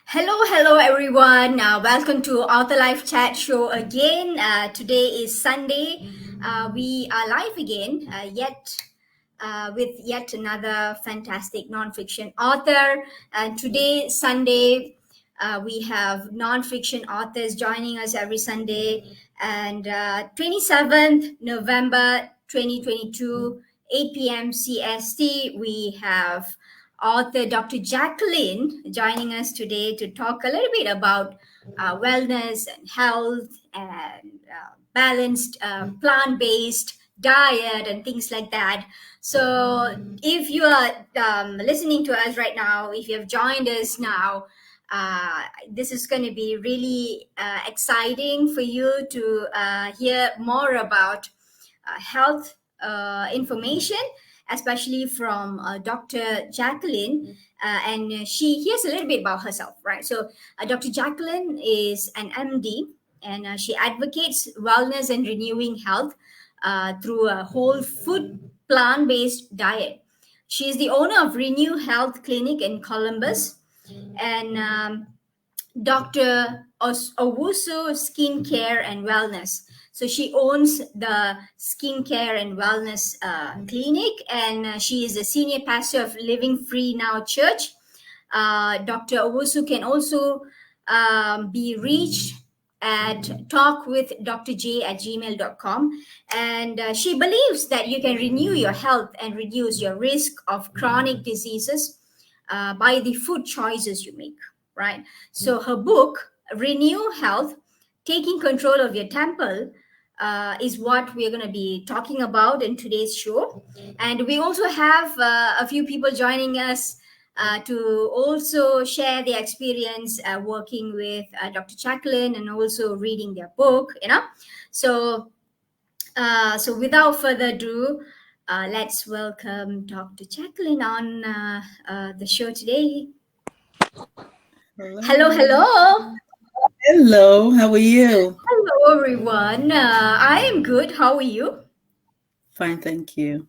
Hello everyone. Welcome to Author Life Chat Show again. Today is Sunday. We are live again, with yet another fantastic nonfiction author. And today, Sunday, we have nonfiction authors joining us every Sunday. And 27th November 2022, 8 p.m. CST, we have author Dr. Jacqueline joining us today to talk a little bit about wellness and health and balanced plant-based diet and things like that. So if you are listening to us right now, if you have joined us now, this is going to be really exciting for you to hear more about health information, especially from Dr. Jacqueline. And here's a little bit about herself, right? So, Dr. Jacqueline is an MD, and she advocates wellness and renewing health through a whole food plant based diet. She is the owner of Renew Health Clinic in Columbus, and Dr. Owusu Skin Care and Wellness. So she owns the skincare and wellness clinic, and she is a senior pastor of Living Free Now Church. Dr. Owusu can also be reached at talkwithdrj@gmail.com. And she believes that you can renew your health and reduce your risk of chronic diseases by the food choices you make, right? So her book, Renew Health, Taking Control of Your Temple, is what we're going to be talking about in today's show. And we also have a few people joining us to also share their experience working with Dr. Jacqueline and also reading their book, So, so without further ado, let's welcome Dr. Jacqueline on the show today. Hello. Hello, how are you? Hello, everyone. I am good. How are you? Fine, thank you.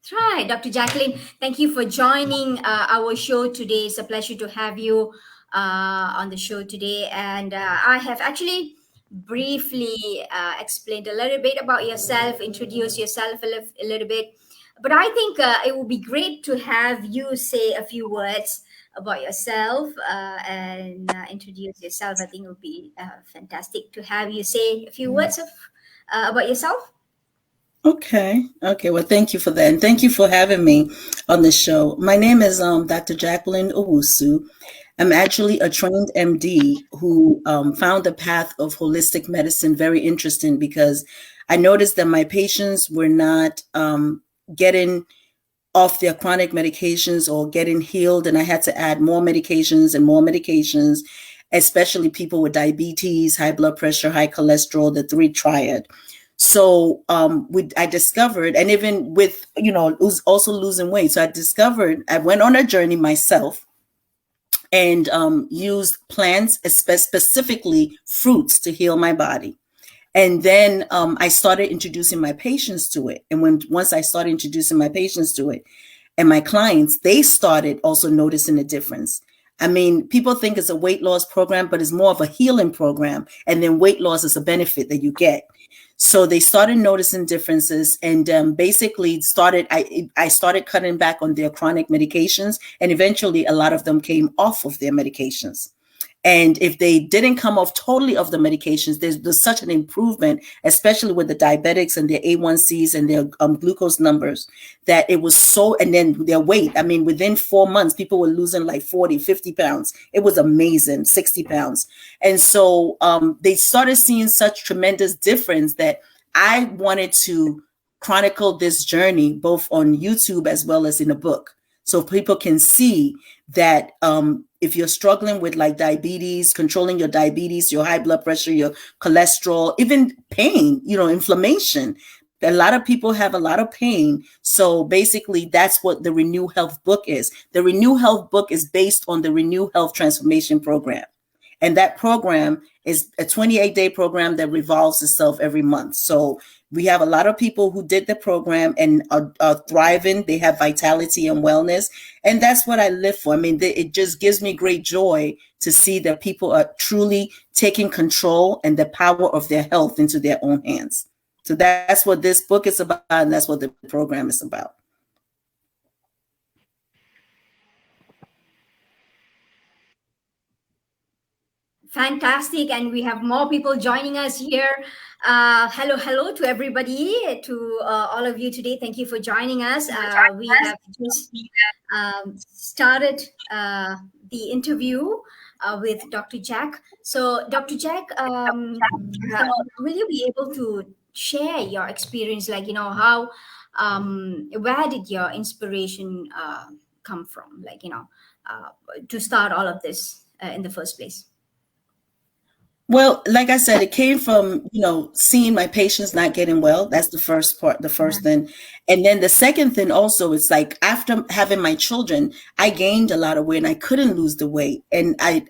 That's right, Dr. Jacqueline. Thank you for joining our show today. It's a pleasure to have you on the show today. And I have actually briefly explained a little bit about yourself, introduce yourself a little bit. But I think it would be great to have you say a few words about yourself and introduce yourself. I think it would be fantastic to have you say a few words about yourself. Okay. Well, thank you for that. And thank you for having me on the show. My name is Dr. Jaqueline Owusu. I'm actually a trained MD who found the path of holistic medicine very interesting because I noticed that my patients were not getting off their chronic medications or getting healed, and I had to add more medications and more medications, especially people with diabetes, high blood pressure, high cholesterol, the three triad. So I discovered, and even with, also losing weight. So I went on a journey myself and used plants, specifically fruits, to heal my body. And then I started introducing my patients to it. And once I started introducing my patients to it and my clients, they started also noticing a difference. I mean, people think it's a weight loss program, but it's more of a healing program. And then weight loss is a benefit that you get. So they started noticing differences, and basically I started cutting back on their chronic medications, and eventually a lot of them came off of their medications. And if they didn't come off totally of the medications, there's such an improvement, especially with the diabetics and their A1Cs and their glucose numbers, that it was so, and then their weight. I mean, within 4 months, people were losing like 40, 50 pounds. It was amazing, 60 pounds. And so they started seeing such tremendous difference that I wanted to chronicle this journey both on YouTube as well as in a book, so people can see that if you're struggling with like diabetes, controlling your diabetes, your high blood pressure, your cholesterol, even pain, inflammation. A lot of people have a lot of pain. So basically, that's what the Renew Health book is. The Renew Health book is based on the Renew Health Transformation Program. And that program is a 28-day program that revolves itself every month. So We have a lot of people who did the program and are thriving. They have vitality and wellness. And that's what I live for. I mean, it just gives me great joy to see that people are truly taking control and the power of their health into their own hands. So that's what this book is about, and that's what the program is about. Fantastic, and we have more people joining us here. Hello to everybody, to all of you today. Thank you for joining us. We have just started the interview with Dr. Jack. So, Dr. Jack, will you be able to share your experience? Like, how, where did your inspiration come from? Like, to start all of this in the first place. Well, like I said, it came from, seeing my patients not getting well. That's the first part, the first thing. And then the second thing also is like after having my children, I gained a lot of weight and I couldn't lose the weight. And I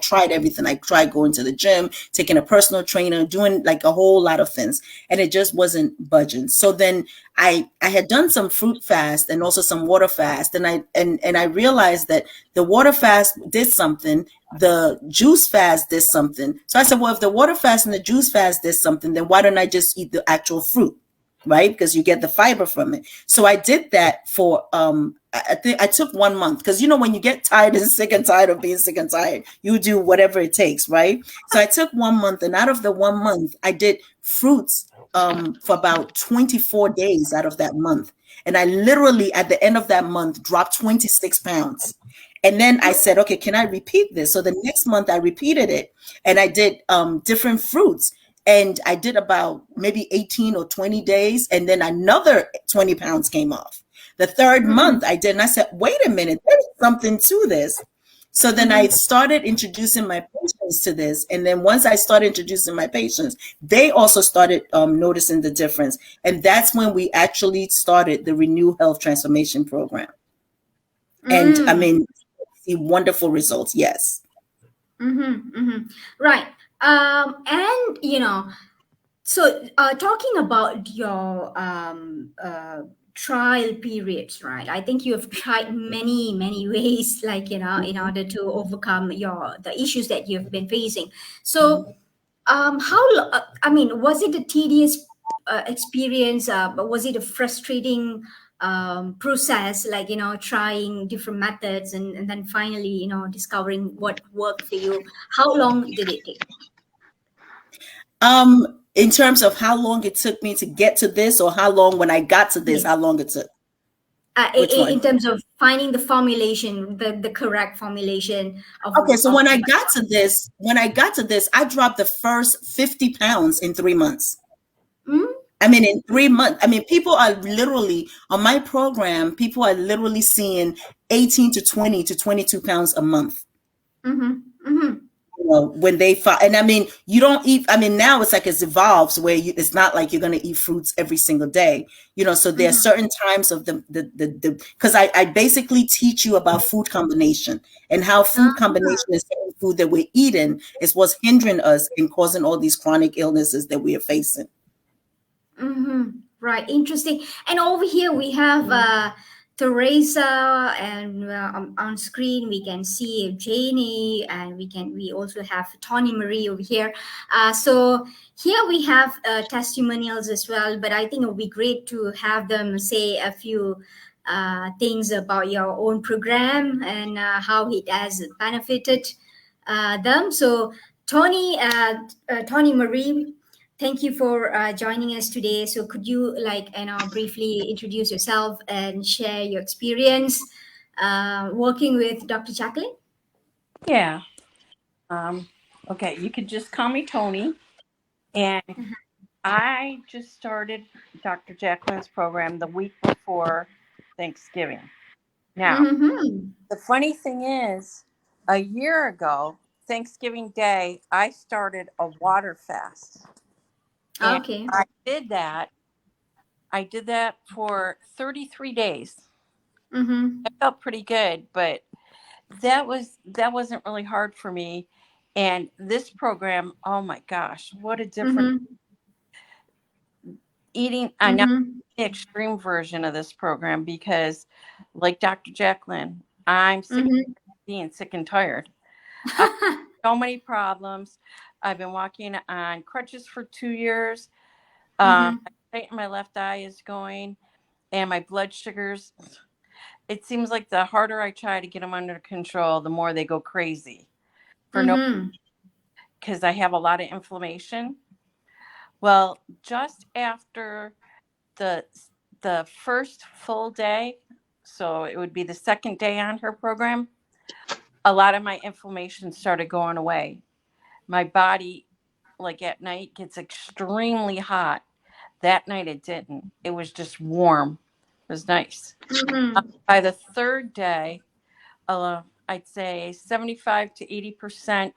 tried everything. I tried going to the gym, taking a personal trainer, doing like a whole lot of things. And it just wasn't budging. So then I had done some fruit fast and also some water fast. And I realized that the water fast did something. The juice fast did something. So I said, well, if the water fast and the juice fast did something, then why don't I just eat the actual fruit, right? Because you get the fiber from it. So I did that for, I think I took 1 month because, when you get tired and sick and tired of being sick and tired, you do whatever it takes, right? So I took 1 month, and out of the 1 month, I did fruits for about 24 days out of that month. And I literally, at the end of that month, dropped 26 pounds. And then I said, okay, can I repeat this? So the next month I repeated it, and I did different fruits, and I did about maybe 18 or 20 days. And then another 20 pounds came off. The third month I did, and I said, wait a minute, there's something to this. So then I started introducing my patients to this. And then once I started introducing my patients, they also started noticing the difference. And that's when we actually started the Renew Health Transformation Program. And I mean, see wonderful results. Yes. Right. And, so talking about your trial periods, right? I think you have tried many ways, like, in order to overcome the issues that you've been facing. So was it a tedious experience? Was it a frustrating process, like, trying different methods and then finally, discovering what worked for you? How long did it take? In terms of how long it took me to get to this, or how long when I got to this, how long it took? In terms of finding the formulation, the correct formulation of. Okay, so when I got to this, I dropped the first 50 pounds in 3 months. I mean, in 3 months, I mean, people are literally on my program, people are literally seeing 18 to 20 to 22 pounds a month. When they and I mean, you don't eat. I mean, now it's like it's evolves where it's not like you're going to eat fruits every single day. So there are certain times of the because I basically teach you about food combination and how food combination is certain food that we're eating is what's hindering us and causing all these chronic illnesses that we are facing. Right, interesting. And over here we have Teresa, and on screen we can see Janie, and we also have Tony Marie over here. So here we have testimonials as well, but I think it would be great to have them say a few things about your own program and how it has benefited them. So Tony Marie, thank you for joining us today. So could you briefly introduce yourself and share your experience working with Dr. Jacqueline? Yeah. Okay, you could just call me Tony. And I just started Dr. Jacqueline's program the week before Thanksgiving. Now, the funny thing is, a year ago, Thanksgiving Day, I started a water fast. And okay. I did that for 33 days. I felt pretty good, but that wasn't really hard for me. And this program, oh my gosh, what a difference. eating. I know the extreme version of this program because, like Dr. Jacqueline, I'm sick of being sick and tired. I have so many problems. I've been walking on crutches for 2 years. My left eye is going, and my blood sugars. It seems like the harder I try to get them under control, the more they go crazy. Because I have a lot of inflammation. Well, just after the first full day, so it would be the second day on her program, a lot of my inflammation started going away. My body, like at night, gets extremely hot. That night it didn't. It was just warm. It was nice. By the third day, I'd say 75 to 80%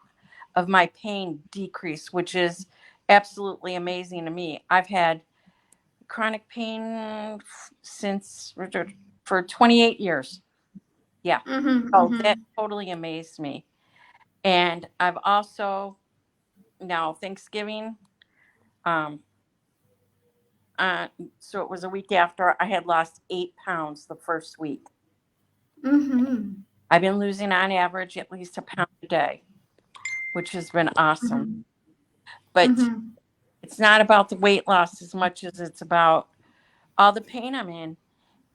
of my pain decreased, which is absolutely amazing to me. I've had chronic pain since for 28 years. Yeah. That totally amazed me. And I've also now Thanksgiving. So it was a week after I had lost 8 pounds the first week. I've been losing on average at least a pound a day, which has been awesome. But it's not about the weight loss as much as it's about all the pain I'm in.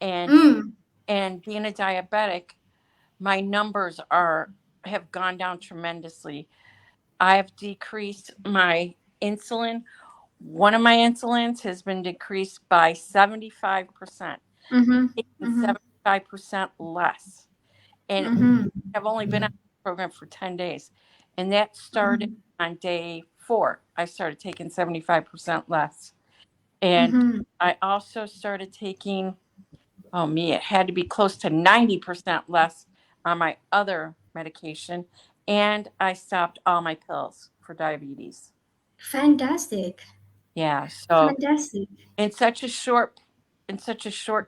And being a diabetic, my numbers have gone down tremendously. I have decreased my insulin. One of my insulins has been decreased by 75%. 75% less. And I've only been on the program for 10 days. And that started on day 4. I started taking 75% less. And I also started taking, it had to be close to 90% less on my other medication. And I stopped all my pills for diabetes. Fantastic. Yeah. So fantastic. in such a short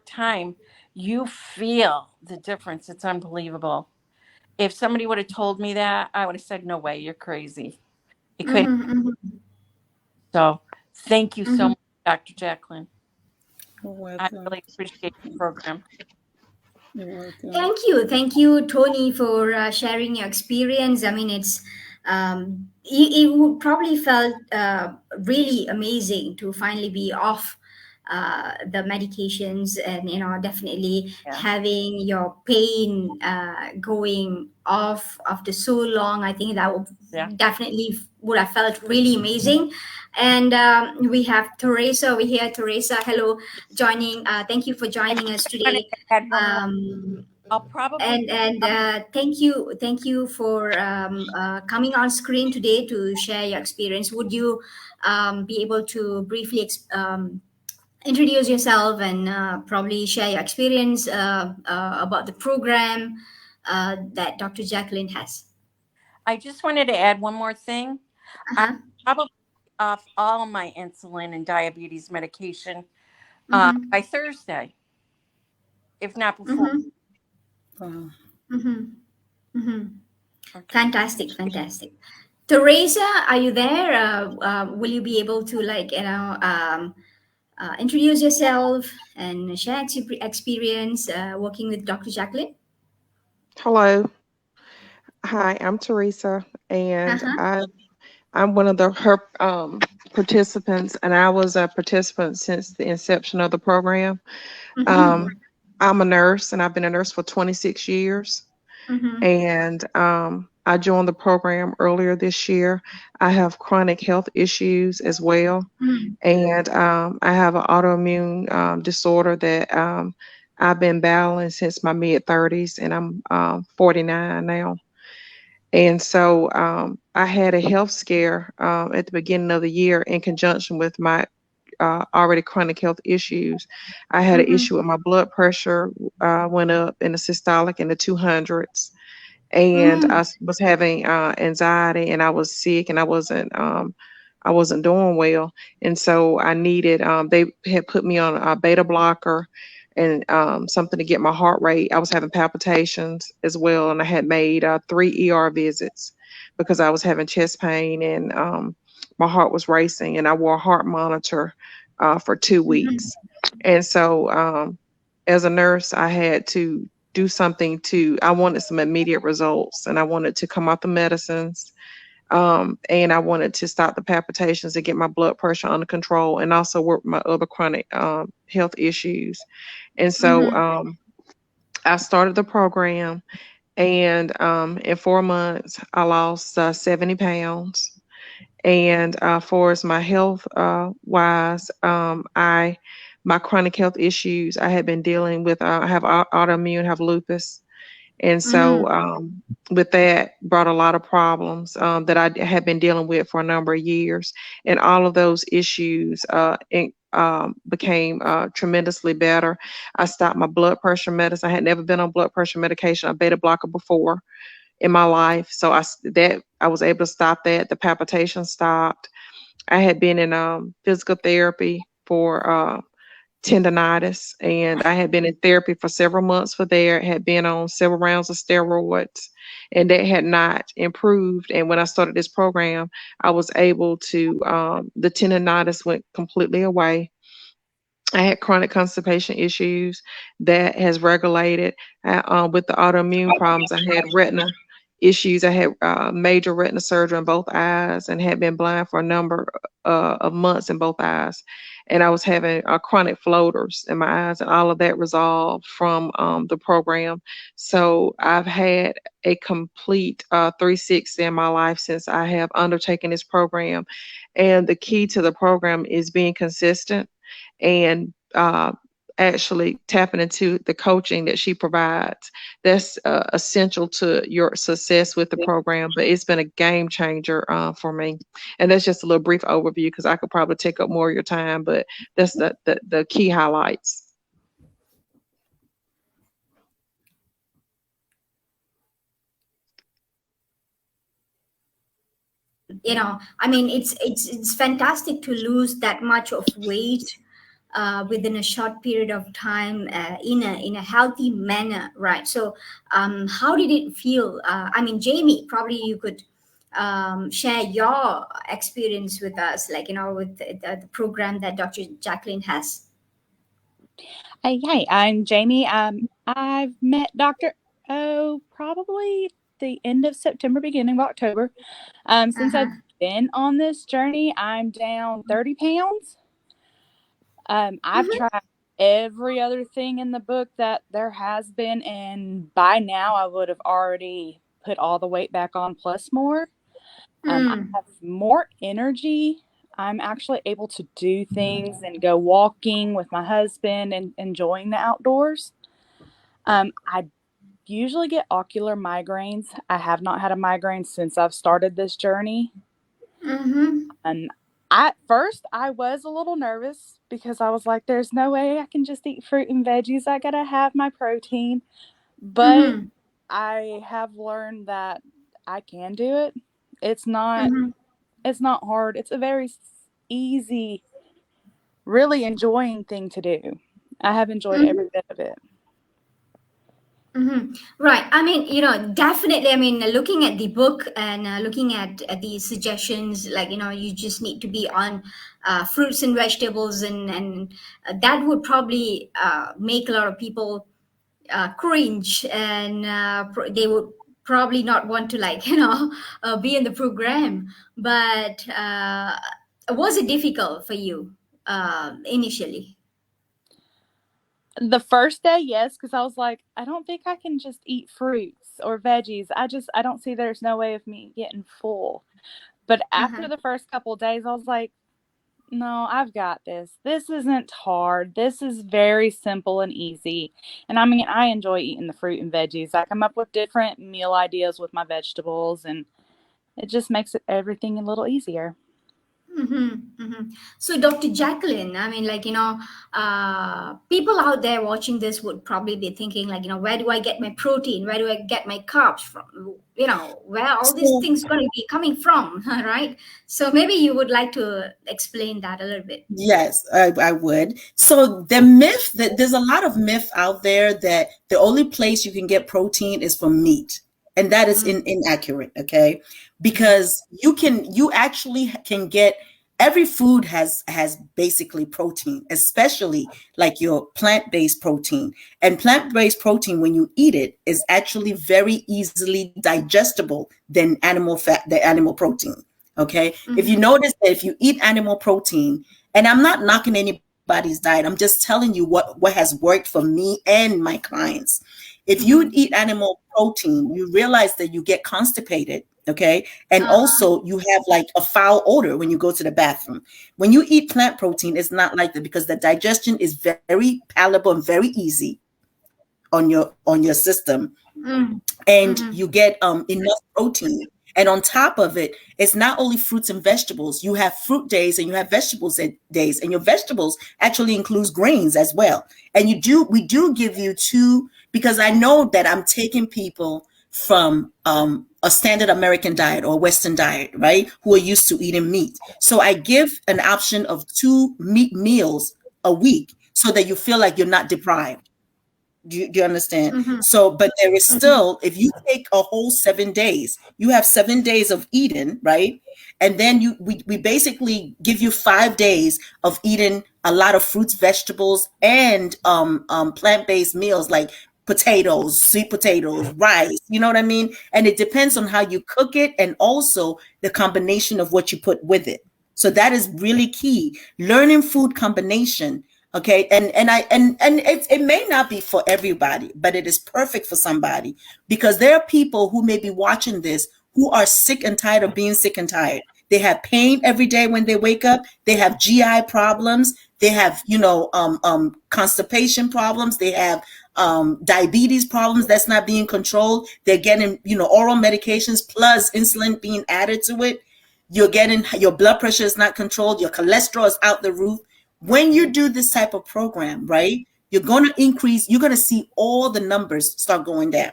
time, you feel the difference. It's unbelievable. If somebody would have told me that, I would have said, no way, you're crazy. It couldn't. So thank you so much, Dr. Jacqueline. I really appreciate the program. Thank you, Tony, for sharing your experience. I mean, it's it would probably felt really amazing to finally be off the medications, and definitely having your pain going off after so long. I think that would definitely would have felt really amazing. And we have Teresa over here. Teresa, hello, joining. Thank you for joining us today. I'll probably thank you for coming on screen today to share your experience. Would you be able to briefly introduce yourself and probably share your experience about the program that Dr. Jacqueline has? I just wanted to add one more thing. I'm probably off all my insulin and diabetes medication by Thursday, if not before. Fantastic. Teresa, are you there? Will you be able to introduce yourself and share experience working with Dr. Jacqueline? Hello. Hi, I'm Teresa, and I'm one of her participants, and I was a participant since the inception of the program. I'm a nurse, and I've been a nurse for 26 years. And I joined the program earlier this year. I have chronic health issues as well, and I have an autoimmune disorder that I've been battling since my mid-30s, and I'm 49 now. And so I had a health scare at the beginning of the year in conjunction with my already chronic health issues. I had an issue with my blood pressure, went up in the systolic in the 200s. And I was having anxiety, and I was sick, and I wasn't doing well. And so I needed, they had put me on a beta blocker and something to get my heart rate. I was having palpitations as well. And I had made 3 ER visits because I was having chest pain, and my heart was racing, and I wore a heart monitor for 2 weeks. And so as a nurse, I had to do something I wanted some immediate results, and I wanted to come off the medicines. And I wanted to stop the palpitations and get my blood pressure under control, and also work my other chronic health issues. And so I started the program, and in 4 months, I lost 70 pounds. And for as my health wise, my chronic health issues I had been dealing with, I have autoimmune, have lupus. And so with that brought a lot of problems that I had been dealing with for a number of years. And all of those issues became tremendously better. I stopped my blood pressure medicine. I had never been on blood pressure medication, a beta blocker, before in my life. So I was able to stop that. The palpitations stopped. I had been in physical therapy for tendonitis, and I had been in therapy for several months for that. Had been on several rounds of steroids, and that had not improved. And when I started this program, I was able to, the tendonitis went completely away. I had chronic constipation issues that has regulated. With the autoimmune problems, I had retina issues. I had major retina surgery in both eyes and had been blind for a number of months in both eyes. And I was having chronic floaters in my eyes, and all of that resolved from the program. So I've had a complete 360 in my life since I have undertaken this program. And the key to the program is being consistent and actually tapping into the coaching that she provides. That's essential to your success with the program, but it's been a game changer for me. And that's just a little brief overview, because I could probably take up more of your time, but that's the key highlights. I mean, it's fantastic to lose that much of weight within a short period of time in a healthy manner, right? So how did it feel? I mean, Jamie, probably you could share your experience with us, with the program that Dr. Jacqueline has. Hi, I'm Jamie. I've met Dr. O probably the end of September, beginning of October. Since I've been on this journey, I'm down 30 pounds. I've tried every other thing in the book that there has been, and by now I would have already put all the weight back on plus more. I have more energy. I'm actually able to do things and go walking with my husband and enjoying the outdoors. I usually get ocular migraines. I have not had a migraine since I've started this journey. At first, I was a little nervous because I was like, there's no way I can just eat fruit and veggies. I got to have my protein. But I have learned that I can do it. It's not hard. It's a very easy, really enjoying thing to do. I have enjoyed every bit of it. Right. I mean, definitely. I mean, looking at the book and looking at the suggestions, you just need to be on fruits and vegetables, and that would probably make a lot of people cringe, and they would probably not want to be in the program. But was it difficult for you initially? The first day, yes, because I was like, I don't think I can just eat fruits or veggies. I don't see there's no way of me getting full. But after the first couple of days, I was like, no, I've got this. This isn't hard. This is very simple and easy. And I mean, I enjoy eating the fruit and veggies. I come up with different meal ideas with my vegetables, and it just makes everything a little easier. So, Dr. Jacqueline, I mean, people out there watching this would probably be thinking, where do I get my protein? Where do I get my carbs from? Where all these things going to be coming from, right? So maybe you would like to explain that a little bit. Yes, I would. So the myth that there's a lot of myth out there that the only place you can get protein is from meat. And that is inaccurate, okay? Because you actually can get every food has basically protein, especially like your plant-based protein. And plant-based protein, when you eat it, is actually very easily digestible than animal fat, the animal protein. Okay. If you notice that if you eat animal protein, and I'm not knocking anybody's diet, I'm just telling you what has worked for me and my clients. If you eat animal protein, you realize that you get constipated. Okay. And also you have like a foul odor when you go to the bathroom. When you eat plant protein, it's not like that, because the digestion is very palatable and very easy on your system. And you get enough protein. And on top of it, it's not only fruits and vegetables. You have fruit days and you have vegetables days, and your vegetables actually includes grains as well. And we do give you 2, because I know that I'm taking people from a standard American diet or Western diet, right, who are used to eating meat. So I give an option of 2 meat meals a week so that you feel like you're not deprived. Do you understand? So, but there is still, if you take a whole 7 days, you have 7 days of eating, right? And then we basically give you 5 days of eating a lot of fruits, vegetables, and plant-based meals like potatoes, sweet potatoes, rice, you know what I mean? And it depends on how you cook it, and also the combination of what you put with it. So that is really key. Learning food combination. Okay. And it may not be for everybody, but it is perfect for somebody, because there are people who may be watching this who are sick and tired of being sick and tired. They have pain every day when they wake up. They have GI problems. They have, constipation problems. They have diabetes problems that's not being controlled. They're getting, oral medications plus insulin being added to it. You're getting, your blood pressure is not controlled. Your cholesterol is out the roof. When you do this type of program, right, you're going to see all the numbers start going down.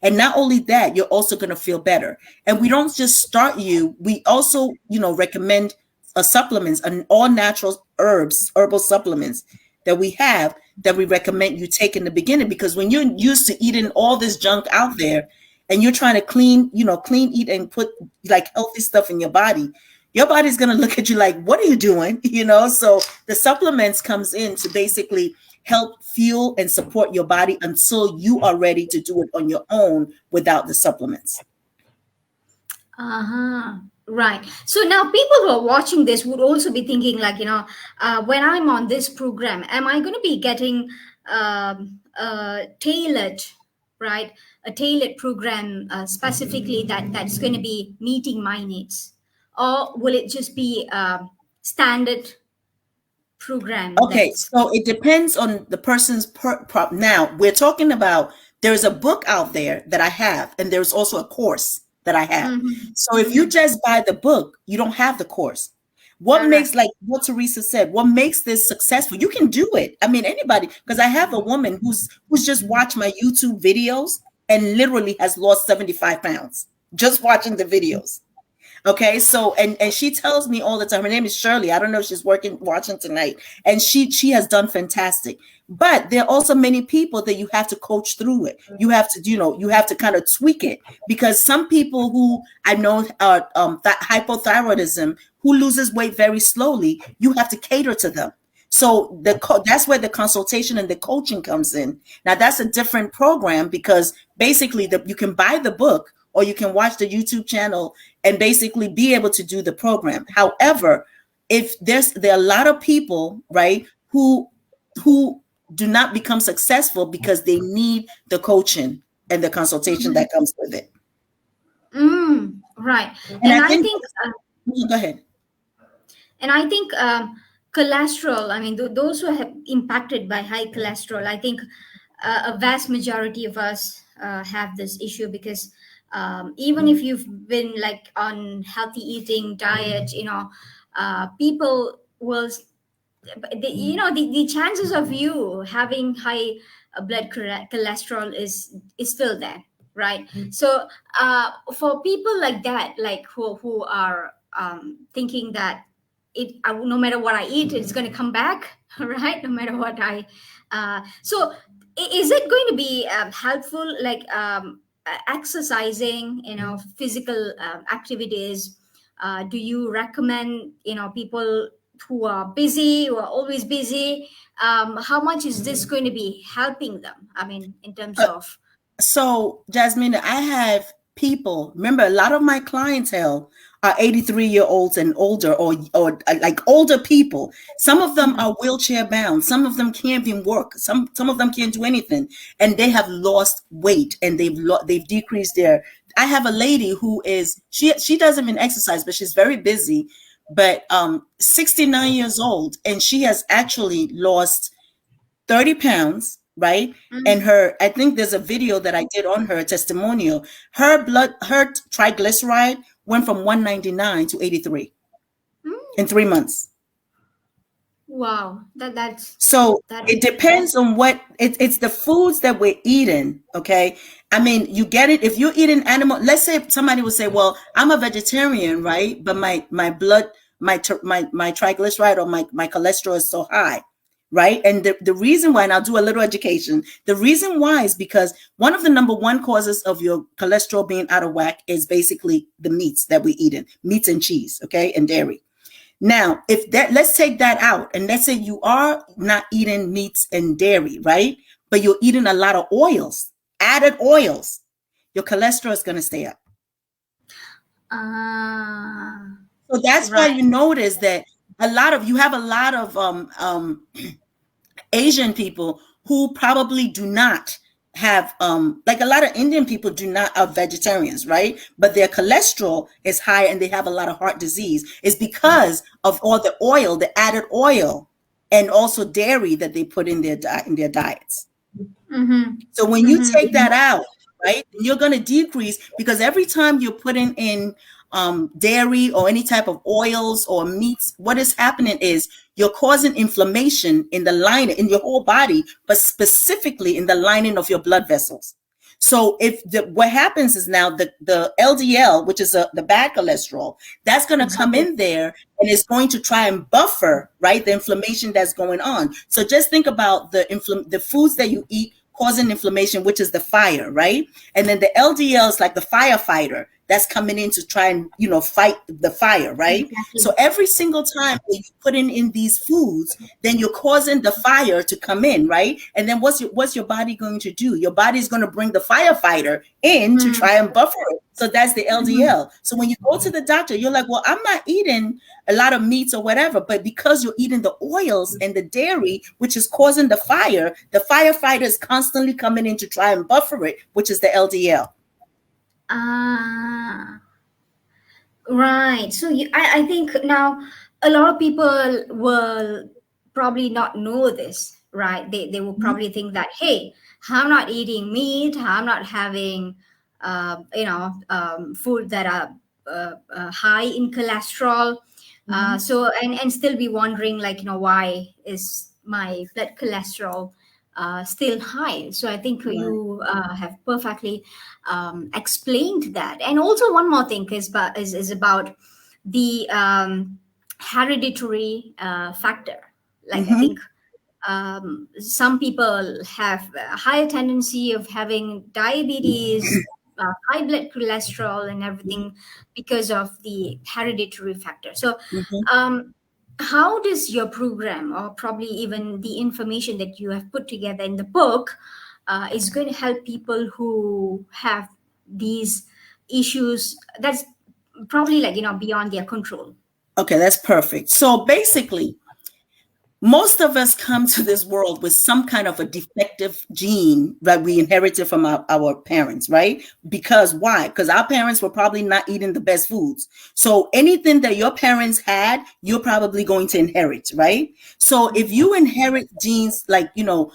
And not only that, you're also going to feel better. And we don't just start you. We also, recommend supplements and all natural herbal supplements that we have that we recommend you take in the beginning, because when you're used to eating all this junk out there and you're trying to clean eat and put like healthy stuff in your body's going to look at you like, what are you doing? So the supplements comes in to basically help fuel and support your body until you are ready to do it on your own without the supplements. Right. So now people who are watching this would also be thinking like, when I'm on this program, am I going to be getting tailored, right? A tailored program specifically that's going to be meeting my needs? Or will it just be a standard program? Okay, so it depends on the person's now we're talking about, there's a book out there that I have, and there's also a course that I have. So if you just buy the book, you don't have the course. What makes, like what Teresa said, what makes this successful? You can do it. I mean, anybody, because I have a woman who's just watched my YouTube videos and literally has lost 75 pounds just watching the videos. Okay, so and she tells me all the time, her name is Shirley. I don't know if she's watching tonight, and she has done fantastic. But there are also many people that you have to coach through it. You have to, you have to kind of tweak it, because some people who I know are hypothyroidism, who loses weight very slowly, you have to cater to them. So that's where the consultation and the coaching comes in. Now that's a different program, because basically you can buy the book, or you can watch the YouTube channel and basically be able to do the program. However, if there are a lot of people, right, who do not become successful because they need the coaching and the consultation that comes with it. Right. And I think go ahead. And I think cholesterol, I mean, those who are impacted by high cholesterol, I think a vast majority of us have this issue, because even if you've been like on healthy eating diet, people will, the chances of you having high blood cholesterol is still there, right? So for people like that, like who are thinking that no matter what I eat, it's going to come back, right? No matter what so is it going to be helpful, like exercising, physical activities, Do you recommend, people who are busy, who are always busy? How much is this going to be helping them? I mean, in terms of. So, Jasmine, I have people, remember, a lot of my clientele are 83-year-olds and older, or like older people. Some of them are wheelchair bound. Some of them can't even work. Some of them can't do anything, and they have lost weight, and they've decreased their. I have a lady who is she doesn't even exercise, but she's very busy. But 69 years old, and she has actually lost 30 pounds, right? And I think there's a video that I did on her testimonial. Her triglyceride went from 199 to 83 in 3 months. Wow, that's so it depends on what it's the foods that we're eating. Okay, I mean, you get it if you're eating animal. Let's say somebody would say, well, I'm a vegetarian, right? But my blood, my triglyceride or my cholesterol is so high, right? And the reason why, and I'll do a little education, the reason why is because one of the number one causes of your cholesterol being out of whack is basically the meats that we're eating, meats and cheese, okay, and dairy. Now, let's take that out, and let's say you are not eating meats and dairy, right? But you're eating a lot of oils, added oils, your cholesterol is going to stay up. So that's why you notice that you have a lot of Asian people who probably do not have like a lot of Indian people are vegetarians, right? But their cholesterol is high and they have a lot of heart disease. It's because of all the oil, the added oil, and also dairy that they put in their diets. So when you take that out, right, you're going to decrease, because every time you're putting in dairy or any type of oils or meats, what is happening is you're causing inflammation in the lining, in your whole body, but specifically in the lining of your blood vessels. So what happens is now the LDL, which is the bad cholesterol, that's going to come in there and it's going to try and buffer, right, the inflammation that's going on. So just think about the foods that you eat causing inflammation, which is the fire, right? And then the LDL is like the firefighter that's coming in to try and, fight the fire, right? Exactly. So every single time that you put in these foods, then you're causing the fire to come in, right? And then what's your body going to do? Your body is going to bring the firefighter in to try and buffer it. So that's the LDL. So when you go to the doctor, you're like, well, I'm not eating a lot of meats or whatever, but because you're eating the oils and the dairy, which is causing the fire, the firefighter is constantly coming in to try and buffer it, which is the LDL. Right. So I think now a lot of people will probably not know this, right? They will probably think that, hey, I'm not eating meat, I'm not having food that are high in cholesterol. So and still be wondering, like, why is my blood cholesterol still high? So I think you have perfectly explained that. And also one more thing is about the hereditary factor. Like I think some people have a higher tendency of having diabetes, high blood cholesterol and everything because of the hereditary factor. So how does your program, or probably even the information that you have put together in the book, is going to help people who have these issues that's probably beyond their control? Okay, that's perfect. So basically, most of us come to this world with some kind of a defective gene that we inherited from our parents, right? Because why? Because our parents were probably not eating the best foods. So anything that your parents had, you're probably going to inherit, right? So if you inherit genes like, I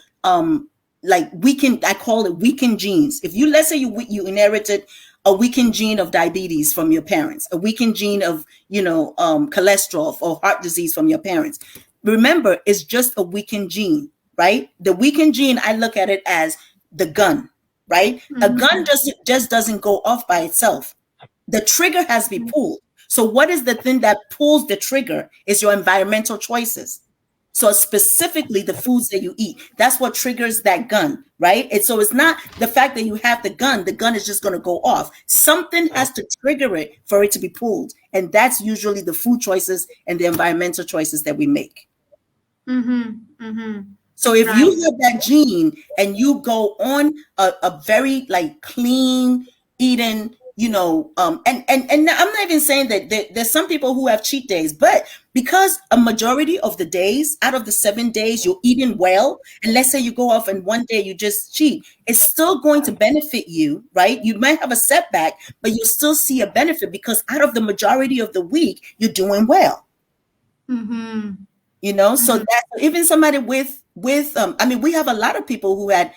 call it weakened genes. If let's say you inherited a weakened gene of diabetes from your parents, a weakened gene of, cholesterol or heart disease from your parents. Remember, it's just a weakened gene, right? The weakened gene, I look at it as the gun, right? A gun just doesn't go off by itself. The trigger has to be pulled. So what is the thing that pulls the trigger is your environmental choices. So specifically the foods that you eat, that's what triggers that gun, right? And so it's not the fact that you have the gun is just going to go off. Something has to trigger it for it to be pulled. And that's usually the food choices and the environmental choices that we make. So if you have that gene and you go on a very like clean eating, and I'm not even saying that there's some people who have cheat days, but because a majority of the days out of the 7 days you're eating well, and let's say you go off and one day you just cheat, it's still going to benefit you, right? You might have a setback, but you'll still see a benefit because out of the majority of the week, you're doing well. So that even somebody with we have a lot of people who had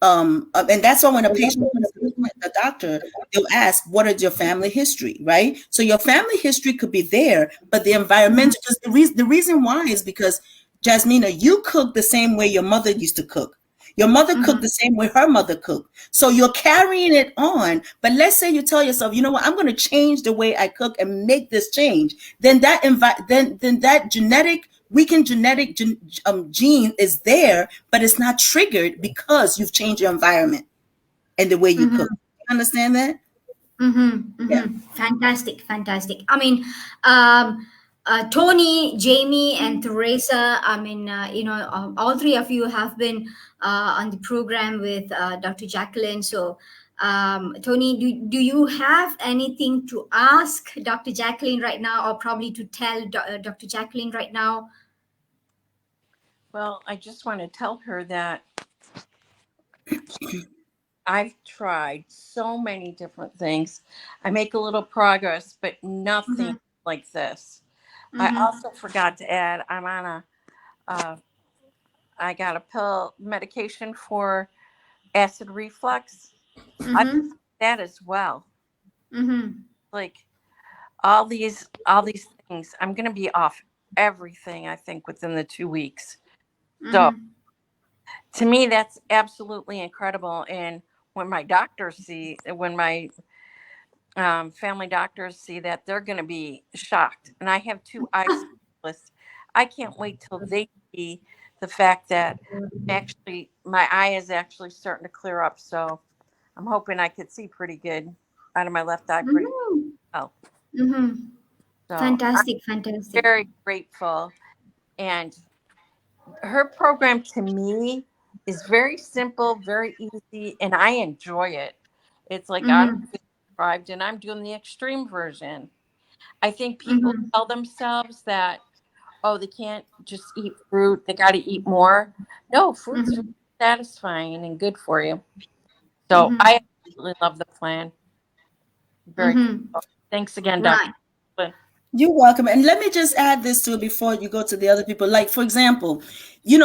and that's why when a patient comes to the doctor, they'll ask, what is your family history, right? So your family history could be there, but the environmental, just the reason why is because, Jasmina, you cook the same way your mother used to cook. Your mother cooked the same way her mother cooked. So you're carrying it on. But let's say you tell yourself, you know what, I'm going to change the way I cook and make this change. Then that weakened genetic gene is there, but it's not triggered because you've changed your environment and the way you cook. You understand that? Yeah. Fantastic. I mean, Tony, Jamie, and Teresa, I mean, all three of you have been on the program with Dr. Jacqueline. So, Tony, do you have anything to ask Dr. Jacqueline right now, or probably to tell Dr. Jacqueline right now? Well, I just want to tell her that I've tried so many different things. I make a little progress, but nothing like this. I also forgot to add, I'm on I got a pill medication for acid reflux. I took that as well. Like all these things, I'm going to be off everything, I think, within the 2 weeks. So to me, that's absolutely incredible. And when my family doctors see that, they're going to be shocked. And I have 2 eye specialists. I can't wait till they see the fact that actually my eye is actually starting to clear up. So I'm hoping I could see pretty good out of my left eye pretty well. So Fantastic. I'm very grateful. And her program to me is very simple, very easy, and I enjoy it. It's like I'm described, and I'm doing the extreme version. I think people tell themselves that, oh, they can't just eat fruit, they got to eat more. No, fruit's very satisfying and good for you. So I absolutely love the plan. Very cool. Thanks again, Dr. You're welcome. And let me just add this to it before you go to the other people. Like, for example,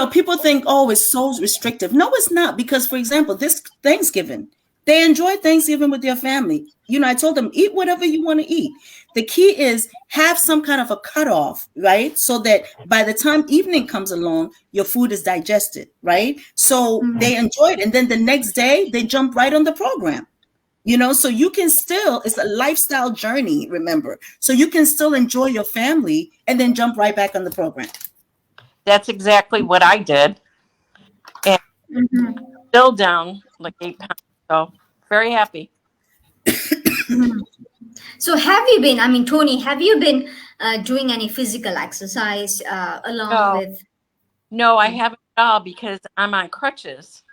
people think, oh, it's so restrictive. No, it's not. Because, for example, this Thanksgiving, they enjoy Thanksgiving with their family. I told them, eat whatever you want to eat. The key is have some kind of a cutoff, right? So that by the time evening comes along, your food is digested, right? So they enjoy it. And then the next day, they jump right on the program. So you can still, it's a lifestyle journey, remember. So you can still enjoy your family and then jump right back on the program. That's exactly what I did. And still down like 8 pounds. So very happy. So have you been, Tony, have you been doing any physical exercise along with? No, I haven't at all because I'm on crutches.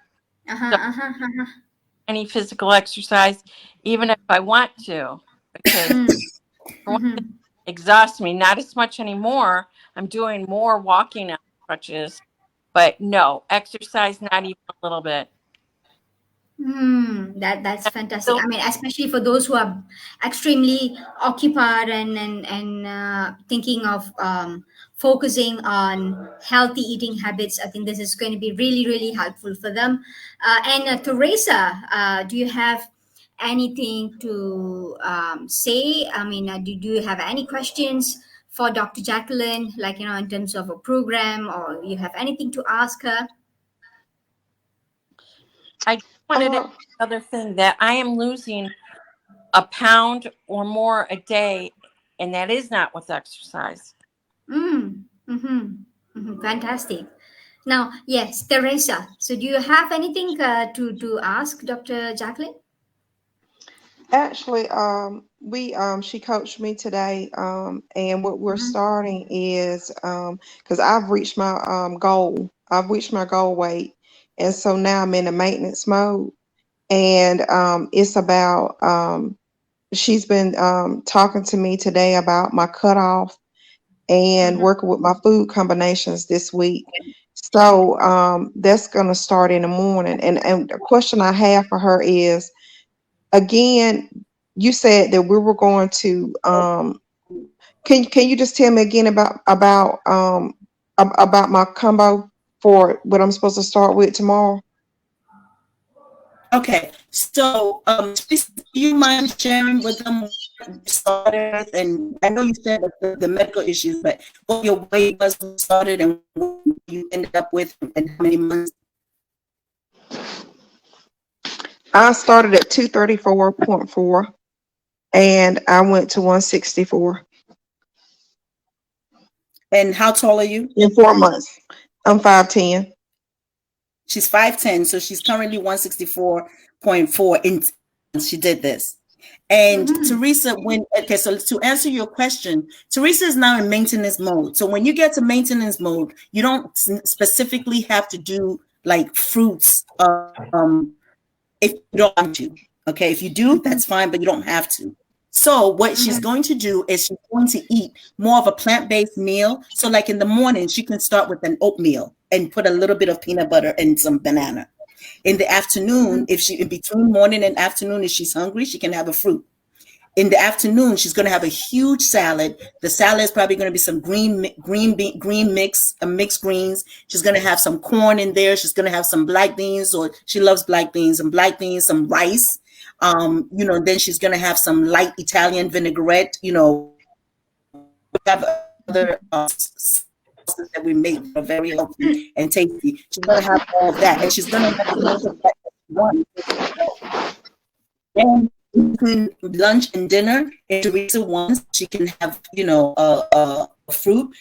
Any physical exercise, even if I want to, because it exhausts me. Not as much anymore. I'm doing more walking on crutches, but no exercise, not even a little bit. That's fantastic. Especially for those who are extremely occupied and thinking of focusing on healthy eating habits. I think this is going to be really, really helpful for them. And Teresa, do you have anything to say? Do you have any questions for Dr. Jacqueline, like, in terms of a program, or you have anything to ask her? I wanted to add another thing, that I am losing a pound or more a day, and that is not with exercise. Fantastic. Now, yes, Teresa. So, do you have anything to ask Dr. Jacqueline? Actually, she coached me today, and what we're starting is because I've reached my goal. I've reached my goal weight, and so now I'm in a maintenance mode. And it's about she's been talking to me today about my cutoff and working with my food combinations this week. So that's going to start in the morning. And the question I have for her is, again, you said that we were going to can you just tell me again about my combo for what I'm supposed to start with tomorrow? Okay, so please, do you mind sharing with them what you started? And I know you said the medical issues, but what your weight was when you started and what you ended up with and how many months? I started at 234.4 and I went to 164 And how tall are you? in 4 months. I'm 5'10". She's 5'10", so she's currently 164.4 in she did this. And Teresa, so to answer your question, Teresa is now in maintenance mode. So when you get to maintenance mode, you don't specifically have to do like fruits if you don't want to. Okay, if you do, that's fine, but you don't have to. So what she's going to do is she's going to eat more of a plant-based meal. So like in the morning, she can start with an oatmeal and put a little bit of peanut butter and some banana. In the afternoon, if she in between morning and afternoon, if she's hungry, she can have a fruit. In the afternoon, she's going to have a huge salad. The salad is probably going to be some green mixed greens. She's going to have some corn in there. She's going to have some black beans, or she loves black beans, some rice. Then she's going to have some light Italian vinaigrette. We have other sauces that we make that are very healthy and tasty. She's going to have all of that, and she's going to have as much of that as one. And between lunch and dinner, if Teresa wants, she can have, a fruit,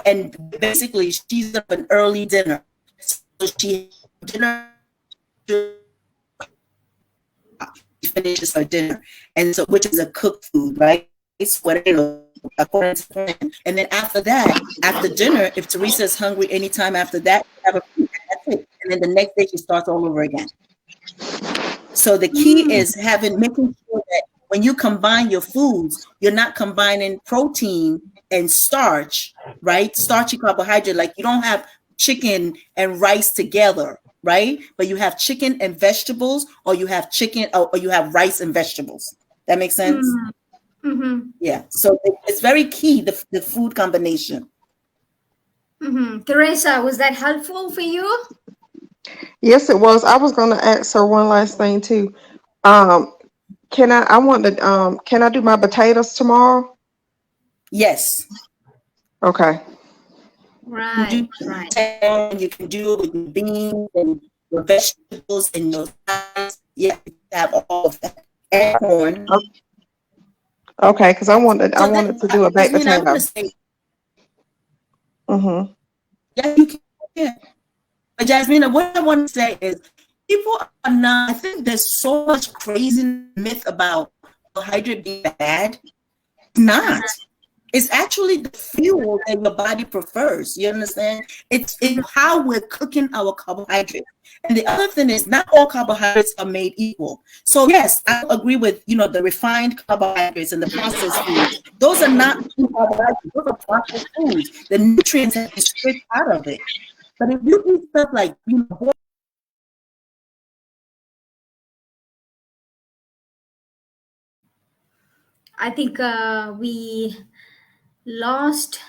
and basically she's up an early dinner. So she dinner, she finishes her dinner, and so which is a cooked food, right? It's according to plan. And then after that, after dinner, if Teresa is hungry anytime after that, have a fruit, and that's it. And then the next day she starts all over again. So the key is making sure that when you combine your foods, you're not combining protein and starch, right? Starchy carbohydrate, like you don't have chicken and rice together, right? But you have chicken and vegetables, or you have chicken, or you have rice and vegetables. That makes sense? Yeah. So it's very key, the food combination. Teresa, was that helpful for you? Yes, it was. I was going to ask her one last thing too. Can I do my potatoes tomorrow? Yes. Okay. Right. You can do it with your beans and your vegetables and your sides. Yeah, you have all of that. And corn. Okay, because I wanted to do a baked potato. Yeah, you can. Yeah. But Jasmine, what I want to say is people are not, I think there's so much crazy myth about carbohydrate being bad. It's not. It's actually the fuel that your body prefers. You understand? It's how we're cooking our carbohydrates. And the other thing is not all carbohydrates are made equal. So yes, I agree with, the refined carbohydrates and the processed foods. Those are not carbohydrates. Those are processed foods. The nutrients have been stripped out of it. But if you eat stuff like, I think we lost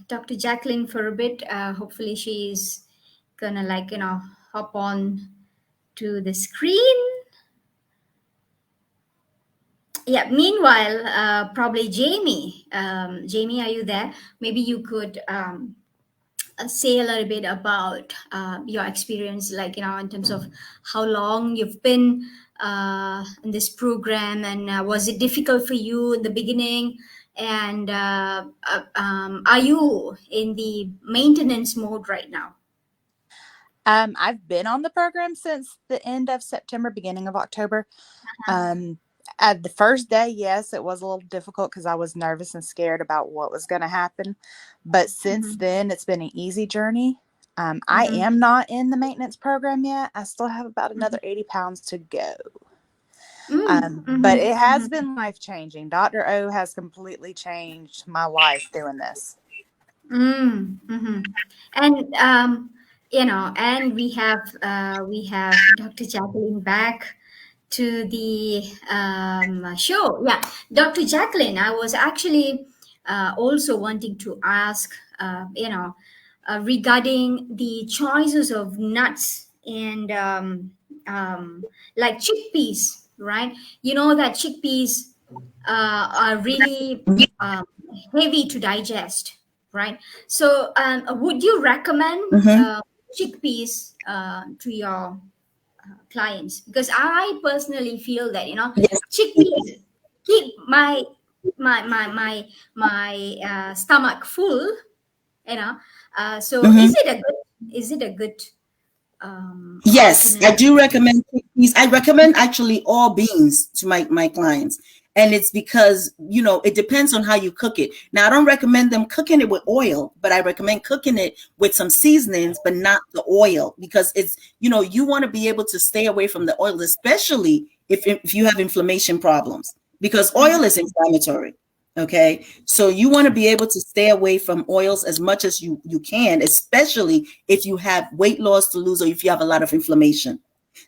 Dr. Jacqueline for a bit. Hopefully she's gonna hop on to the screen. Yeah, meanwhile, probably Jamie. Jamie, are you there? Maybe you could say a little bit about your experience, in terms of how long you've been in this program, and was it difficult for you in the beginning, And are you in the maintenance mode right now? I've been on the program since the end of September, beginning of October. At the first day, yes, it was a little difficult because I was nervous and scared about what was going to happen. But since then, it's been an easy journey. I am not in the maintenance program yet. I still have about another 80 pounds to go. But it has been life-changing. Dr. O has completely changed my life doing this. And and we have Dr. Jacqueline back to the show. Yeah, Dr. Jacqueline, I was actually also wanting to ask, regarding the choices of nuts and like chickpeas, right? You know that chickpeas are really heavy to digest, right? So, would you recommend chickpeas to your clients? Because I personally feel that Yes. chickpeas keep my stomach full. So is it a good Yes, I alternative? do recommend chickpeas. I recommend actually all beans to my clients. And it's because, it depends on how you cook it. Now, I don't recommend them cooking it with oil, but I recommend cooking it with some seasonings, but not the oil, because it's, you want to be able to stay away from the oil, especially if you have inflammation problems, because oil is inflammatory. Okay. So you want to be able to stay away from oils as much as you can, especially if you have weight loss to lose or if you have a lot of inflammation.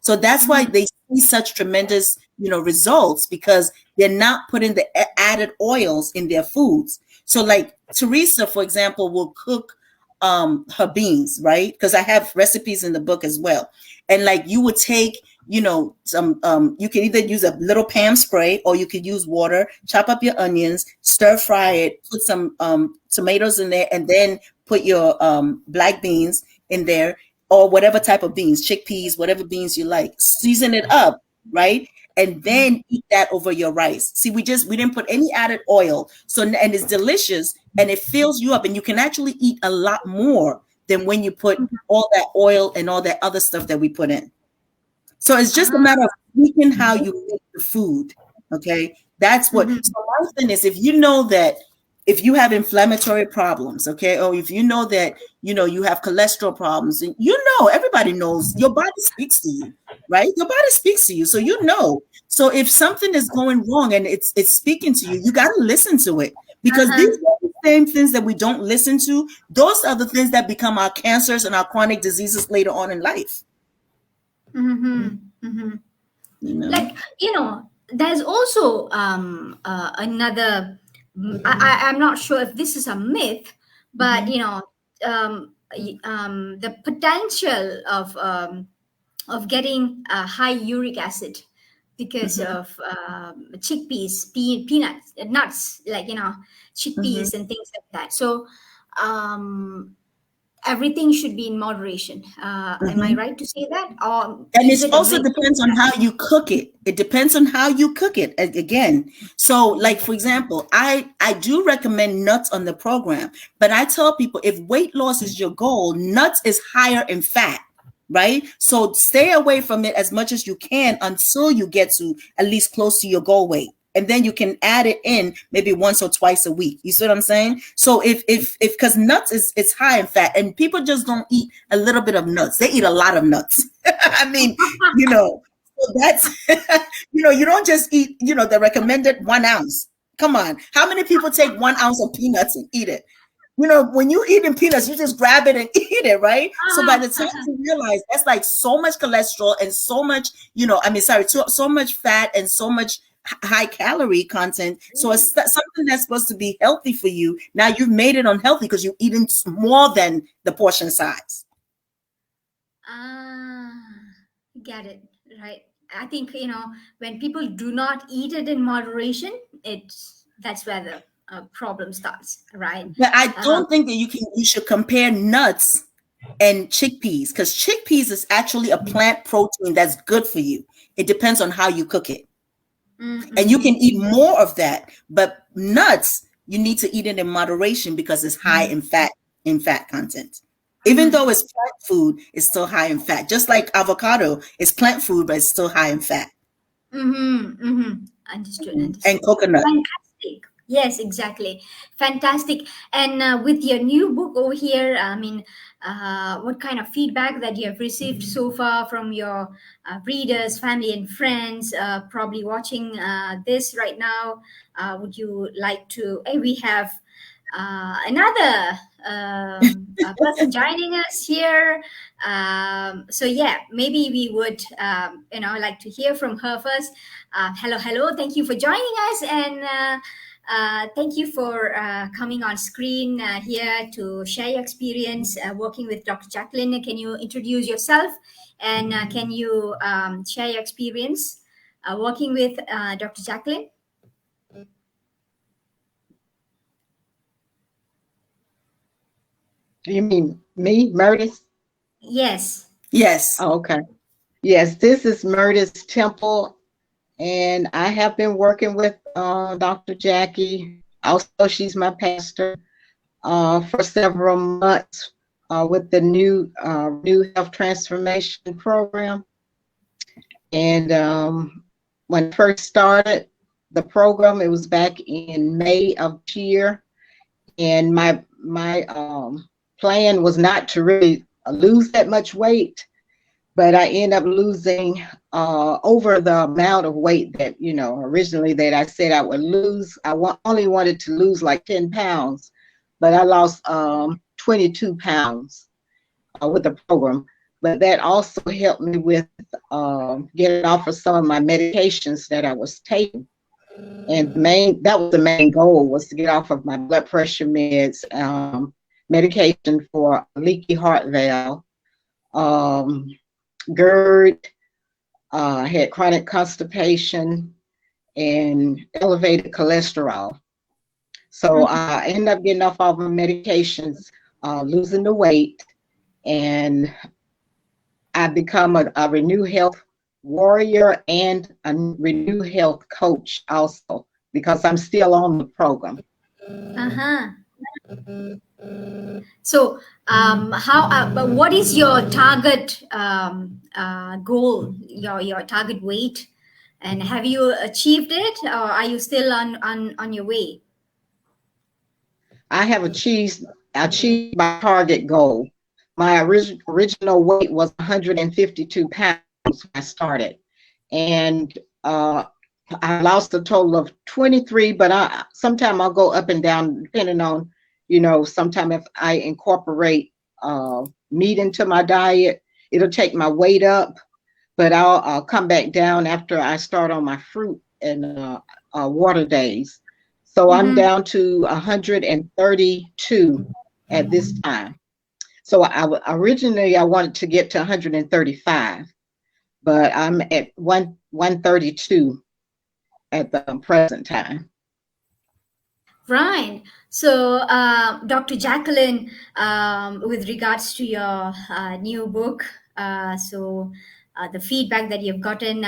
So that's why they see such tremendous, results, because they're not putting the added oils in their foods. So like Teresa, for example, will cook her beans, right? Because I have recipes in the book as well. And like you would take, some you can either use a little Pam spray or you could use water, chop up your onions, stir fry it, put some tomatoes in there, and then put your black beans in there, or whatever type of beans, chickpeas, whatever beans you like. Season it up, right? And then eat that over your rice. See, we didn't put any added oil. So, and it's delicious and it fills you up, and you can actually eat a lot more than when you put all that oil and all that other stuff that we put in. So it's just a matter of tweaking how you make the food. Okay. That's what, so one thing is, if you know that if you have inflammatory problems, okay, or if you know that, you have cholesterol problems, and everybody knows, your body speaks to you, right? Your body speaks to you. So, so if something is going wrong and it's speaking to you, you got to listen to it, because these are the same things that we don't listen to. Those are the things that become our cancers and our chronic diseases later on in life. Like, there's also another, I'm not sure if this is a myth, but the potential of getting high uric acid because of chickpeas, peanuts, nuts, like chickpeas and things like that. So everything should be in moderation. Am I right to say that? Or and it also depends on how you cook it. It depends on how you cook it again. So like, for example, I do recommend nuts on the program, but I tell people, if weight loss is your goal, nuts is higher in fat, right? So stay away from it as much as you can until you get to at least close to your goal weight. And then you can add it in maybe once or twice a week. You see what I'm saying? So if because nuts it's high in fat, and people just don't eat a little bit of nuts. They eat a lot of nuts. I mean, so that's, you don't just eat, the recommended 1 ounce. Come on. How many people take 1 ounce of peanuts and eat it? When you eating peanuts, you just grab it and eat it, right? So by the time you realize that's like so much cholesterol and so much, so much fat and so much high calorie content. So it's something that's supposed to be healthy for you. Now you've made it unhealthy because you're eating more than the portion size. Get it, right? I think, when people do not eat it in moderation, that's where the problem starts, right? But I don't think that you should compare nuts and chickpeas, because chickpeas is actually a plant protein that's good for you. It depends on how you cook it. And you can eat more of that, but nuts, you need to eat it in moderation because it's high in fat content. Even though it's plant food, it's still high in fat. Just like avocado, it's plant food, but it's still high in fat. Understood. And coconut. Fantastic. Yes, exactly. Fantastic. And with your new book over here, I mean, what kind of feedback that you have received so far from your readers, family, and friends, probably watching this right now? Would you like to? Hey, we have another person joining us here. So yeah, maybe we would, like to hear from her first. Hello. Thank you for joining us, and thank you for coming on screen here to share your experience working with Dr. Jacqueline. Can you introduce yourself, and can you share your experience working with Dr. Jacqueline? You mean me, Murtis? Yes. Yes. Oh, okay. Yes, this is Murtis Temple, and I have been working with Dr. Jackie. Also, she's my pastor for several months with the new health transformation program. And when I first started the program, it was back in May of this year, and my plan was not to really lose that much weight, but I ended up losing over the amount of weight that, originally that I said I would lose. I only wanted to lose like 10 pounds, but I lost 22 pounds with the program. But that also helped me with getting off of some of my medications that I was taking. And that was the main goal, was to get off of my blood pressure meds, medication for leaky heart valve, GERD, had chronic constipation, and elevated cholesterol. So I ended up getting off all my medications, losing the weight, and I become a Renew Health warrior and a Renew Health coach also, because I'm still on the program. So, what is your target goal? Your target weight, and have you achieved it, or are you still on your way? I have achieved my target goal. My original weight was 152 pounds when I started, and I lost a total of 23. But sometimes I'll go up and down depending on, sometimes if I incorporate meat into my diet, it'll take my weight up, but I'll come back down after I start on my fruit and water days. So I'm down to 132 at this time. So originally I wanted to get to 135, but I'm at 132 at the present time. Right. So, Dr. Jacqueline, with regards to your new book, the feedback that you've gotten,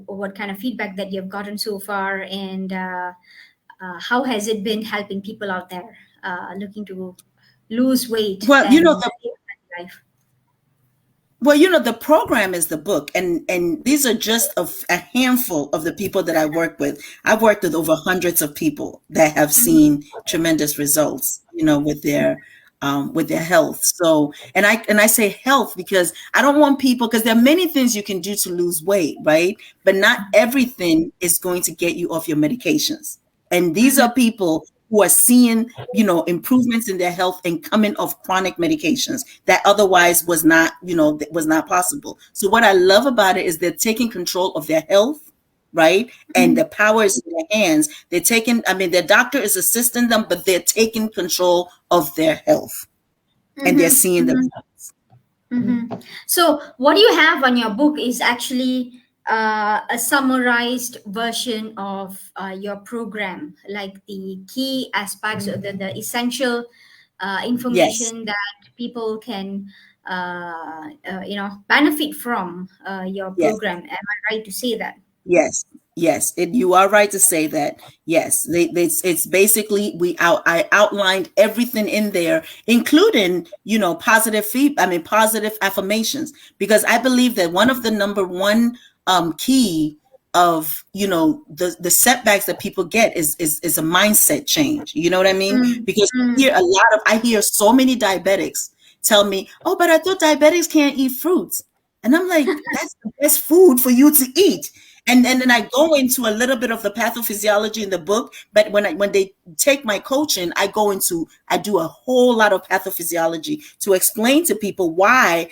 what kind of feedback that you've gotten so far, and how has it been helping people out there looking to lose weight? Well, life? Well, the program is the book, and these are just a handful of the people that I work with. I've worked with over hundreds of people that have seen tremendous results, with their health. So, and I say health because I don't want people, because there are many things you can do to lose weight, right? But not everything is going to get you off your medications. And these are people who are seeing, improvements in their health and coming off chronic medications that otherwise was not possible. So what I love about it is they're taking control of their health, right? And the power is in their hands. Their doctor is assisting them, but they're taking control of their health and they're seeing the results. So what you have on your book is actually a summarized version of your program, like the key aspects of the essential information that people can benefit from your program. Am I right to say that? Yes. Yes, you are right to say that. Yes, it's basically I outlined everything in there, including positive affirmations, because I believe that one of the number one key of the setbacks that people get is a mindset change. You know what I mean? Mm, Because mm, I hear so many diabetics tell me, "Oh, but I thought diabetics can't eat fruits," and I'm like, "That's the best food for you to eat." And then I go into a little bit of the pathophysiology in the book, but when they take my coaching, I do a whole lot of pathophysiology to explain to people why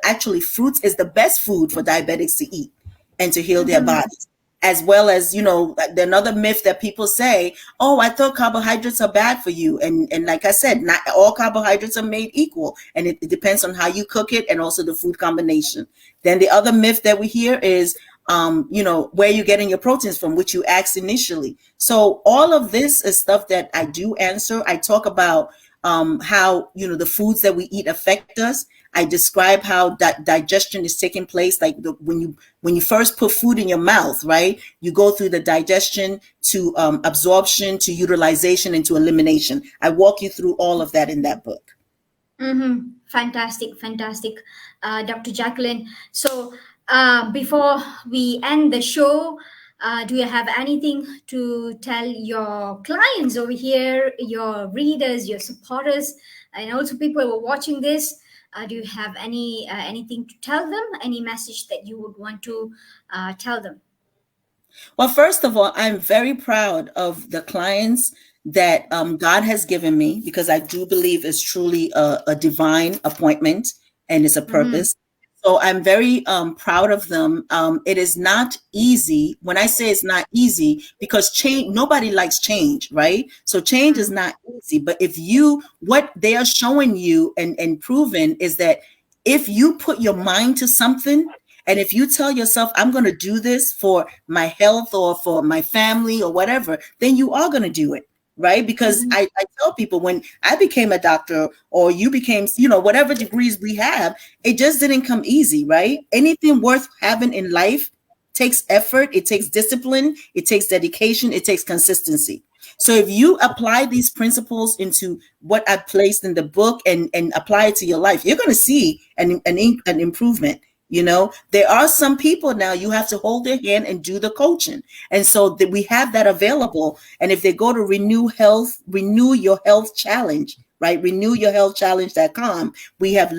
actually fruits is the best food for diabetics to eat and to heal their mhm, bodies. As well as, another myth that people say, "Oh, I thought carbohydrates are bad for you." And like I said, not all carbohydrates are made equal. And it depends on how you cook it and also the food combination. Then the other myth that we hear is, where you're getting your proteins from, which you asked initially. So all of this is stuff that I do answer. I talk about how, the foods that we eat affect us. I describe how digestion is taking place. Like when you first put food in your mouth, right? You go through the digestion to absorption to utilization and to elimination. I walk you through all of that in that book. mhm. Fantastic, fantastic, Dr. Jacqueline. So, before we end the show, do you have anything to tell your clients over here, your readers, your supporters, and also people who are watching this? Do you have anything to tell them? Any message that you would want to tell them? Well, first of all, I'm very proud of the clients that God has given me, because I do believe it's truly a divine appointment and it's a Mm-hmm. purpose. So I'm very proud of them. It is not easy. When I say it's not easy, because change, nobody likes change, right? So change is not easy. But what they are showing you and proving is that if you put your mind to something, and if you tell yourself, "I'm going to do this for my health or for my family or whatever," then you are going to do it, right? Because Mm-hmm. I tell people, when I became a doctor or you became, whatever degrees we have, it just didn't come easy, right? Anything worth having in life takes effort, it takes discipline, it takes dedication, it takes consistency. So if you apply these principles into what I placed in the book and apply it to your life, you're going to see an improvement. There are some people now you have to hold their hand and do the coaching. And so that we have that available. And if they go to Renew Your Health Challenge, right? renewyourhealthchallenge.com. We have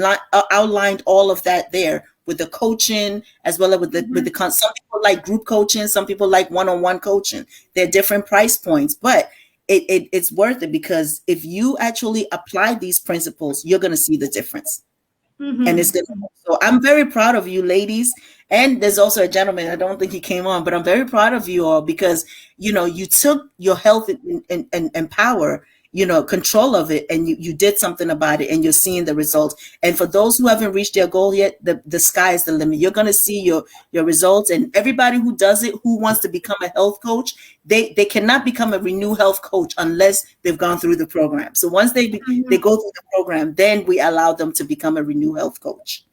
outlined all of that there with the coaching, as well as with some people like group coaching, some people like one-on-one coaching. They're different price points, but it's worth it, because if you actually apply these principles, you're going to see the difference. And it's good. Mm-hmm. So I'm very proud of you, ladies. And there's also a gentleman, I don't think he came on, but I'm very proud of you all, because you took your health and power, control of it, and you did something about it, and you're seeing the results. And for those who haven't reached their goal yet, the sky is the limit. You're going to see your results. And everybody who does it, who wants to become a health coach, they cannot become a Renew Health coach unless they've gone through the program. So once they go through the program, then we allow them to become a Renew Health coach.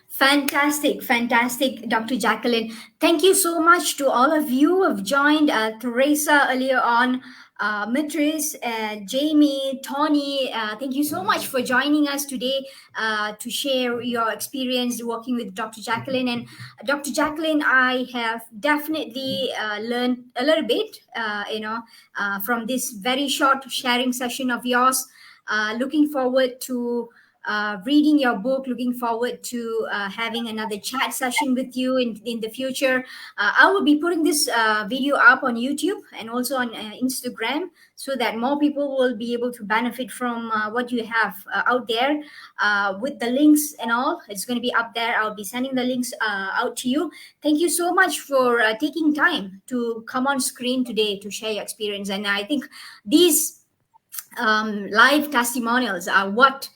Fantastic, fantastic, Dr. Jacqueline. Thank you so much to all of you who have joined. Teresa earlier on, Mitris, Jamie, Tony. Thank you so much for joining us today to share your experience working with Dr. Jacqueline. And Dr. Jacqueline, I have definitely learned a little bit, from this very short sharing session of yours. Looking forward to reading your book, looking forward to having another chat session with you in the future. I will be putting this video up on YouTube and also on Instagram, so that more people will be able to benefit from what you have out there, with the links and all. It's going to be up there. I'll be sending the links out to you. Thank you so much for taking time to come on screen today to share your experience. And I think these live testimonials are what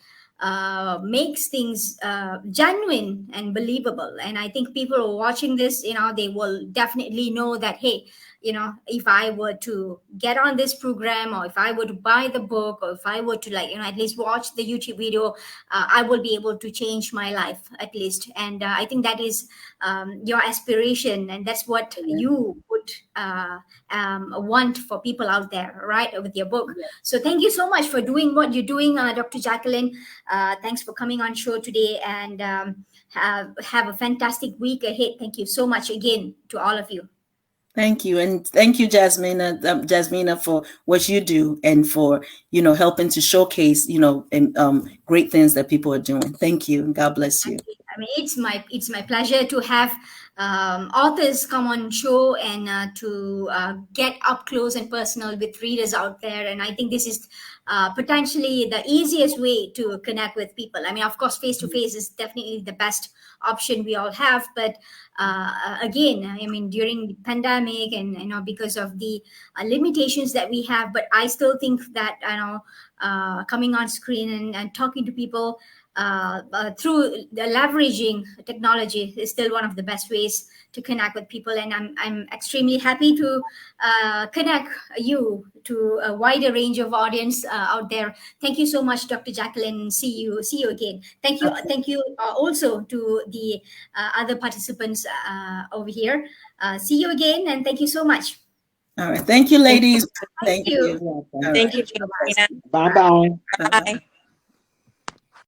makes things genuine and believable. And I think people who are watching this, they will definitely know that, hey, if I were to get on this program, or if I were to buy the book, or if I were to at least watch the YouTube video, I will be able to change my life at least. And I think that is your aspiration, and that's what you would want for people out there, right, with your book. So thank you so much for doing what you're doing, Dr. Jacqueline. Thanks for coming on show today, and have a fantastic week ahead. Thank you so much again to all of you. Thank you. And thank you, Jasmina, for what you do, and for, helping to showcase, and great things that people are doing. Thank you. And God bless you. I mean, it's my pleasure to have authors come on show and to get up close and personal with readers out there. And I think this is potentially the easiest way to connect with people. I mean, of course, face-to-face is definitely the best option we all have. But again, I mean, during the pandemic and, because of the limitations that we have, but I still think that, coming on screen and talking to people through the leveraging technology is still one of the best ways to connect with people. And I'm extremely happy to connect you to a wider range of audience out there. Thank you so much, Dr. Jacqueline. See you again. Thank you. Okay. Thank you also to the other participants over here. See you again, and thank you so much. All right. Thank you, ladies. Thank you. All Thank right. you, Gina. Bye-bye. Bye.